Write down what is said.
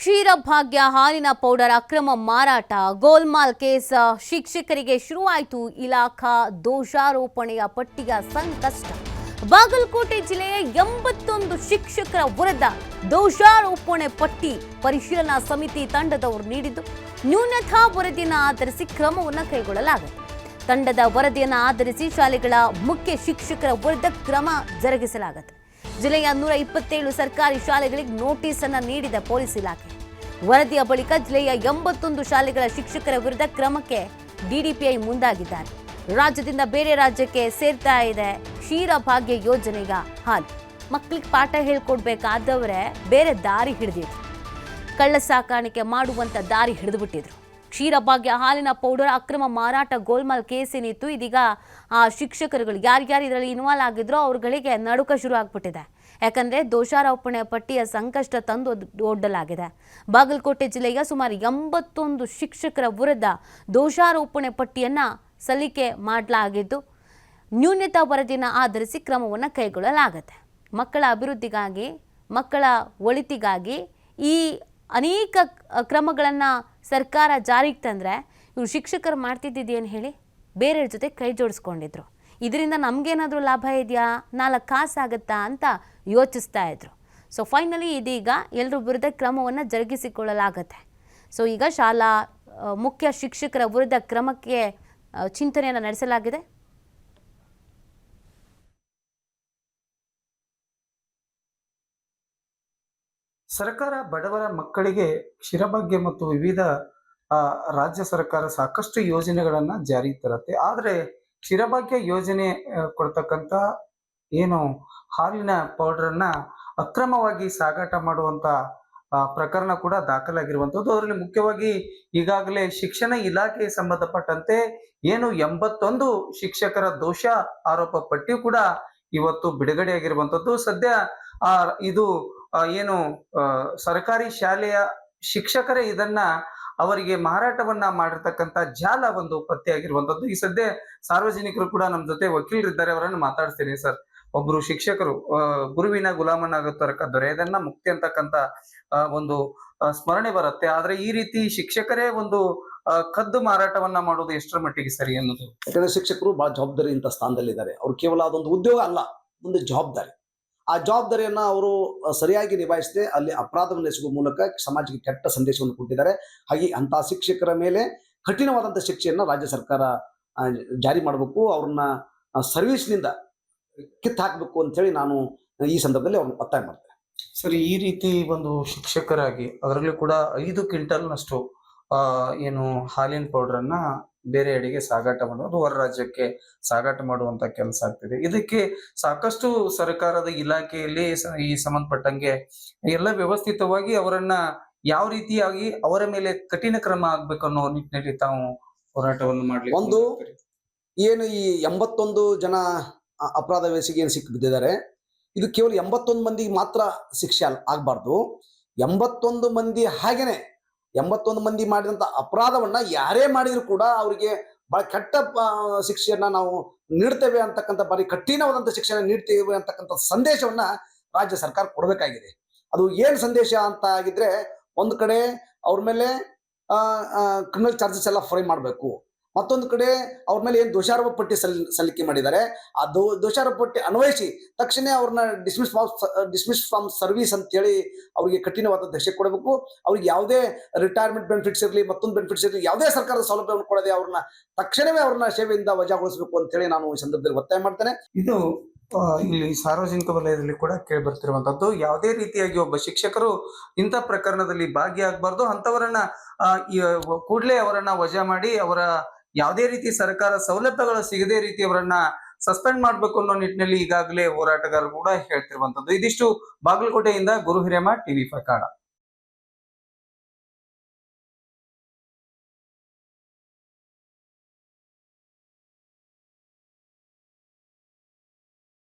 ಕ್ಷೀರಭಾಗ್ಯ ಹಾಲಿನ ಪೌಡರ್ ಅಕ್ರಮ ಮಾರಾಟ ಗೋಲ್ಮಾಲ್ ಕೇಸ್ ಶಿಕ್ಷಕರಿಗೆ ಶುರುವಾಯಿತು ಇಲಾಖಾ ದೋಷಾರೋಪಣೆಯ ಪಟ್ಟಿಯ ಸಂಕಷ್ಟ. ಬಾಗಲಕೋಟೆ ಜಿಲ್ಲೆಯ 81 ಶಿಕ್ಷಕರ ವಿರುದ್ಧ ದೋಷಾರೋಪಣೆ ಪಟ್ಟಿ ಪರಿಶೀಲನಾ ಸಮಿತಿ ತಂಡದವರು ನೀಡಿದ್ದು ನ್ಯೂನತಾ ವರದಿಯನ್ನು ಆಧರಿಸಿ ಕ್ರಮವನ್ನು ಕೈಗೊಳ್ಳಲಾಗಿದೆ. ತಂಡದ ವರದಿಯನ್ನು ಆಧರಿಸಿ ಶಾಲೆಗಳ ಮುಖ್ಯ ಶಿಕ್ಷಕರ ವಿರುದ್ಧ ಕ್ರಮ ಜರುಗಿಸಲಾಗಿದೆ. ಜಿಲ್ಲೆಯ 127 ಸರ್ಕಾರಿ ಶಾಲೆಗಳಿಗೆ ನೋಟಿಸ್ ಅನ್ನು ನೀಡಿದ ಪೊಲೀಸ್ ಇಲಾಖೆ. ವರದಿಯ ಬಳಿಕ ಜಿಲ್ಲೆಯ 81 ಶಾಲೆಗಳ ಶಿಕ್ಷಕರ ವಿರುದ್ಧ ಕ್ರಮಕ್ಕೆ ಡಿಡಿಪಿಐ ಮುಂದಾಗಿದ್ದಾರೆ. ರಾಜ್ಯದಿಂದ ಬೇರೆ ರಾಜ್ಯಕ್ಕೆ ಸೇರ್ತಾ ಇದೆ ಕ್ಷೀರಭಾಗ್ಯ ಯೋಜನೆಗ ಹಾಲು. ಮಕ್ಕಳಿಗೆ ಪಾಠ ಹೇಳ್ಕೊಡ್ಬೇಕಾದವರೇ ಬೇರೆ ದಾರಿ ಹಿಡಿದಿದ್ರು. ಕಳ್ಳ ಸಾಕಾಣಿಕೆ ಮಾಡುವಂತ ದಾರಿ ಹಿಡಿದುಬಿಟ್ಟಿದ್ರು. ಕ್ಷೀರಭಾಗ್ಯ ಹಾಲಿನ ಪೌಡರ್ ಅಕ್ರಮ ಮಾರಾಟ ಗೋಲ್ಮಾಲ್ ಕೇಸ್ ಏನಿತ್ತು, ಇದೀಗ ಆ ಶಿಕ್ಷಕರುಗಳು ಯಾರ್ಯಾರು ಇದರಲ್ಲಿ ಇನ್ವಾಲ್ವ್ ಆಗಿದ್ರೋ ಅವ್ರಗಳಿಗೆ ನಡುಕ ಶುರು ಆಗ್ಬಿಟ್ಟಿದೆ. ಯಾಕಂದ್ರೆ ದೋಷಾರೋಪಣೆ ಪಟ್ಟಿಯ ಸಂಕಷ್ಟ ತಂದು ಒಡ್ಡಲಾಗಿದೆ. ಬಾಗಲಕೋಟೆ ಜಿಲ್ಲೆಯ ಸುಮಾರು 81 ಶಿಕ್ಷಕರ ವಿರುದ್ಧ ದೋಷಾರೋಪಣೆ ಪಟ್ಟಿಯನ್ನ ಸಲ್ಲಿಕೆ ಮಾಡಲಾಗಿದ್ದು ನ್ಯೂನತಾ ವರದಿಯನ್ನು ಆಧರಿಸಿ ಕ್ರಮವನ್ನು ಕೈಗೊಳ್ಳಲಾಗುತ್ತೆ. ಮಕ್ಕಳ ಅಭಿವೃದ್ಧಿಗಾಗಿ, ಮಕ್ಕಳ ಒಳಿತಿಗಾಗಿ ಈ ಅನೇಕ ಕ್ರಮಗಳನ್ನು ಸರ್ಕಾರ ಜಾರಿಗೆ ತಂದರೆ ಇವರು ಶಿಕ್ಷಕರು ಮಾಡ್ತಿದ್ದೇನು ಹೇಳಿ, ಬೇರೆಯವ್ರ ಜೊತೆ ಕೈ ಜೋಡಿಸ್ಕೊಂಡಿದ್ರು. ಇದರಿಂದ ನಮಗೇನಾದರೂ ಲಾಭ ಇದೆಯಾ, 4 ಕಾಸಾಗುತ್ತಾ ಅಂತ ಯೋಚಿಸ್ತಾ ಇದ್ರು. ಸೊ ಫೈನಲಿ ಇದೀಗ ಎಲ್ಲರ ವಿರುದ್ಧ ಕ್ರಮವನ್ನು ಜರುಗಿಸಿಕೊಳ್ಳಲಾಗತ್ತೆ. ಸೊ ಈಗ ಶಾಲಾ ಮುಖ್ಯ ಶಿಕ್ಷಕರ ವಿರುದ್ಧ ಕ್ರಮಕ್ಕೆ ಚಿಂತನೆಯನ್ನು ನಡೆಸಲಾಗಿದೆ. ಸರ್ಕಾರ ಬಡವರ ಮಕ್ಕಳಿಗೆ ಕ್ಷೀರಭಾಗ್ಯ ಮತ್ತು ವಿವಿಧ ರಾಜ್ಯ ಸರ್ಕಾರ ಸಾಕಷ್ಟು ಯೋಜನೆಗಳನ್ನ ಜಾರಿಗೆ ತರುತ್ತೆ. ಆದ್ರೆ ಕ್ಷೀರಭಾಗ್ಯ ಯೋಜನೆ ಕೊಡ್ತಕ್ಕಂಥ ಏನು ಹಾಲಿನ ಪೌಡರ್ನ ಅಕ್ರಮವಾಗಿ ಸಾಗಾಟ ಮಾಡುವಂತ ಪ್ರಕರಣ ಕೂಡ ದಾಖಲಾಗಿರುವಂಥದ್ದು. ಅದರಲ್ಲಿ ಮುಖ್ಯವಾಗಿ ಈಗಾಗಲೇ ಶಿಕ್ಷಣ ಇಲಾಖೆಗೆ ಸಂಬಂಧಪಟ್ಟಂತೆ ಏನು 81 ಶಿಕ್ಷಕರ ದೋಷ ಆರೋಪ ಪಟ್ಟಿ ಕೂಡ ಇವತ್ತು ಬಿಡುಗಡೆಯಾಗಿರುವಂಥದ್ದು. ಸದ್ಯ ಇದು ಏನು ಸರ್ಕಾರಿ ಶಾಲೆಯ ಶಿಕ್ಷಕರೇ ಇದನ್ನ ಅವರಿಗೆ ಮಾರಾಟವನ್ನ ಮಾಡಿರ್ತಕ್ಕಂಥ ಜಾಲ ಒಂದು ಪತ್ತೆಯಾಗಿರುವಂಥದ್ದು. ಈ ಸದ್ಯ ಸಾರ್ವಜನಿಕರು ಕೂಡ ನಮ್ಮ ಜೊತೆ ವಕೀಲರಿದ್ದಾರೆ, ಅವರನ್ನು ಮಾತಾಡ್ತೀನಿ. ಸರ್, ಒಬ್ರು ಶಿಕ್ಷಕರು ಗುರುವಿನ ಗುಲಾಮನಾಗುತ್ತರಕ ದೊರೆಯದನ್ನ ಮುಕ್ತಿ ಅಂತಕ್ಕಂಥ ಒಂದು ಸ್ಮರಣೆ ಬರುತ್ತೆ. ಆದ್ರೆ ಈ ರೀತಿ ಶಿಕ್ಷಕರೇ ಒಂದು ಕದ್ದು ಮಾರಾಟವನ್ನ ಮಾಡೋದು ಎಷ್ಟರ ಮಟ್ಟಿಗೆ ಸರಿ ಅನ್ನೋದು? ಯಾಕಂದ್ರೆ ಶಿಕ್ಷಕರು ಬಹಳ ಜವಾಬ್ದಾರಿ ಅಂತ ಸ್ಥಾನದಲ್ಲಿದ್ದಾರೆ. ಅವ್ರು ಕೇವಲ ಅದೊಂದು ಉದ್ಯೋಗ ಅಲ್ಲ, ಒಂದು ಜವಾಬ್ದಾರಿ. ಆ ಜವಾಬ್ದಾರಿಯನ್ನ ಅವರು ಸರಿಯಾಗಿ ನಿಭಾಯಿಸದೆ ಅಲ್ಲಿ ಅಪರಾಧವನ್ನು ಎಸಗುವ ಮೂಲಕ ಸಮಾಜಕ್ಕೆ ಕೆಟ್ಟ ಸಂದೇಶವನ್ನು ಕೊಟ್ಟಿದ್ದಾರೆ. ಹಾಗೆ ಅಂತಹ ಶಿಕ್ಷಕರ ಮೇಲೆ ಕಠಿಣವಾದಂಥ ಶಿಕ್ಷೆಯನ್ನ ರಾಜ್ಯ ಸರ್ಕಾರ ಜಾರಿ ಮಾಡಬೇಕು, ಅವ್ರನ್ನ ಸರ್ವಿಸ್ನಿಂದ ಕಿತ್ತು ಹಾಕಬೇಕು ಅಂತೇಳಿ ನಾನು ಈ ಸಂದರ್ಭದಲ್ಲಿ ಅವ್ರನ್ನ ಒತ್ತಾಯ ಮಾಡ್ತೇನೆ. ಸರಿ, ಈ ರೀತಿ ಒಂದು ಶಿಕ್ಷಕರಾಗಿ ಅದರಲ್ಲೂ ಕೂಡ 5 ಕ್ವಿಂಟಲ್ನಷ್ಟು ಏನು ಹಾಲಿನ ಪೌಡರನ್ನ ಬೇರೆ ಎಡೆಗೆ ಸಾಗಾಟ ಮಾಡೋದು, ಹೊರ ರಾಜ್ಯಕ್ಕೆ ಸಾಗಾಟ ಮಾಡುವಂತ ಕೆಲಸ ಆಗ್ತಿದೆ. ಇದಕ್ಕೆ ಸಾಕಷ್ಟು ಸರ್ಕಾರದ ಇಲಾಖೆಯಲ್ಲಿ ಈ ಸಂಬಂಧಪಟ್ಟಂಗೆ ಎಲ್ಲ ವ್ಯವಸ್ಥಿತವಾಗಿ ಅವರನ್ನ ಯಾವ ರೀತಿಯಾಗಿ ಅವರ ಮೇಲೆ ಕಠಿಣ ಕ್ರಮ ಆಗ್ಬೇಕು ಅನ್ನೋ ನಿಟ್ಟಿನಲ್ಲಿ ತಾವು ಹೋರಾಟವನ್ನು ಮಾಡ್ಲಿ. ಒಂದು ಏನು ಈ 81 ಜನ ಅಪರಾಧ ವೇಸಿಗೆ ಏನು ಸಿಕ್ಕಿ ಬಿದ್ದಿದ್ದಾರೆ, ಇದು ಕೇವಲ 81 ಮಂದಿಗೆ ಮಾತ್ರ ಶಿಕ್ಷೆ ಆಗ್ಬಾರ್ದು. 81 ಮಂದಿ ಹಾಗೇನೆ 81 ಮಂದಿ ಮಾಡಿದಂತ ಅಪರಾಧವನ್ನ ಯಾರೇ ಮಾಡಿದ್ರು ಕೂಡ ಅವರಿಗೆ ಬಹಳ ಕೆಟ್ಟ ಶಿಕ್ಷೆಯನ್ನ ನಾವು ನೀಡ್ತೇವೆ ಅಂತಕ್ಕಂಥ, ಬಾರಿ ಕಠಿಣವಾದಂಥ ಶಿಕ್ಷೆಯನ್ನ ನೀಡ್ತೇವೆ ಅಂತಕ್ಕಂಥ ಸಂದೇಶವನ್ನ ರಾಜ್ಯ ಸರ್ಕಾರ ಕೊಡಬೇಕಾಗಿದೆ. ಅದು ಏನ್ ಸಂದೇಶ ಅಂತ ಆಗಿದ್ರೆ, ಒಂದು ಕಡೆ ಅವ್ರ ಮೇಲೆ ಕ್ರಿಮಿನಲ್ ಚಾರ್ಜಸ್ ಎಲ್ಲ ಫ್ರೈ ಮಾಡಬೇಕು, ಮತ್ತೊಂದು ಕಡೆ ಅವ್ರ ಮೇಲೆ ಏನು ಪಟ್ಟಿ ಸಲ್ಲಿಕೆ ಮಾಡಿದ್ದಾರೆ ಆ ದೋಷಾರೋಪ ಪಟ್ಟಿ ಅನ್ವಯಿಸಿ ತಕ್ಷಣ ಅವ್ರನ್ನ ಡಿಸ್ಮಿಸ್ ಫ್ರಮ್ ಸರ್ವಿಸ್ ಅಂತ ಹೇಳಿ ಅವ್ರಿಗೆ ಕಠಿಣವಾದ ಶಿಕ್ಷೆ ಕೊಡಬೇಕು. ಅವ್ರಿಗೆ ಯಾವುದೇ ರಿಟೈರ್ಮೆಂಟ್ ಬೆನಿಫಿಟ್ಸ್ ಇರಲಿ, ಮತ್ತೊಂದು ಬೆನಿಫಿಟ್ಸ್ ಇರಲಿ, ಯಾವುದೇ ಸರ್ಕಾರದ ಸೌಲಭ್ಯವನ್ನು ಕೊಡದೆ ಅವ್ರನ್ನ ತಕ್ಷಣವೇ ಅವ್ರನ್ನ ಸೇವೆಯಿಂದ ವಜಾಗೊಳಿಸಬೇಕು ಅಂತ ಹೇಳಿ ನಾನು ಈ ಸಂದರ್ಭದಲ್ಲಿ ಒತ್ತಾಯ ಮಾಡ್ತೇನೆ. ಇದು ಇಲ್ಲಿ ಸಾರ್ವಜನಿಕ ವಲಯದಲ್ಲಿ ಕೂಡ ಕೇಳಿ ಬರ್ತಿರುವಂತದ್ದು. ಯಾವುದೇ ರೀತಿಯಾಗಿ ಒಬ್ಬ ಶಿಕ್ಷಕರು ಇಂಥ ಪ್ರಕರಣದಲ್ಲಿ ಭಾಗಿಯಾಗಬಾರ್ದು, ಅಂತವರನ್ನ ಕೂಡಲೇ ಅವರನ್ನ ವಜಾ ಮಾಡಿ ಅವರ ಯಾವುದೇ ರೀತಿ ಸರ್ಕಾರ ಸೌಲಭ್ಯಗಳು ಸಿಗದೇ ರೀತಿ ಅವರನ್ನ ಸಸ್ಪೆಂಡ್ ಮಾಡ್ಬೇಕು ಅನ್ನೋ ನಿಟ್ಟಿನಲ್ಲಿ ಈಗಾಗಲೇ ಹೋರಾಟಗಾರರು ಕೂಡ ಹೇಳ್ತಿರುವಂತದ್ದು. ಇದಿಷ್ಟು ಬಾಗಲಕೋಟೆಯಿಂದ ಗುರು ಹಿರೇಮಠ, TV5 ಕನ್ನಡ.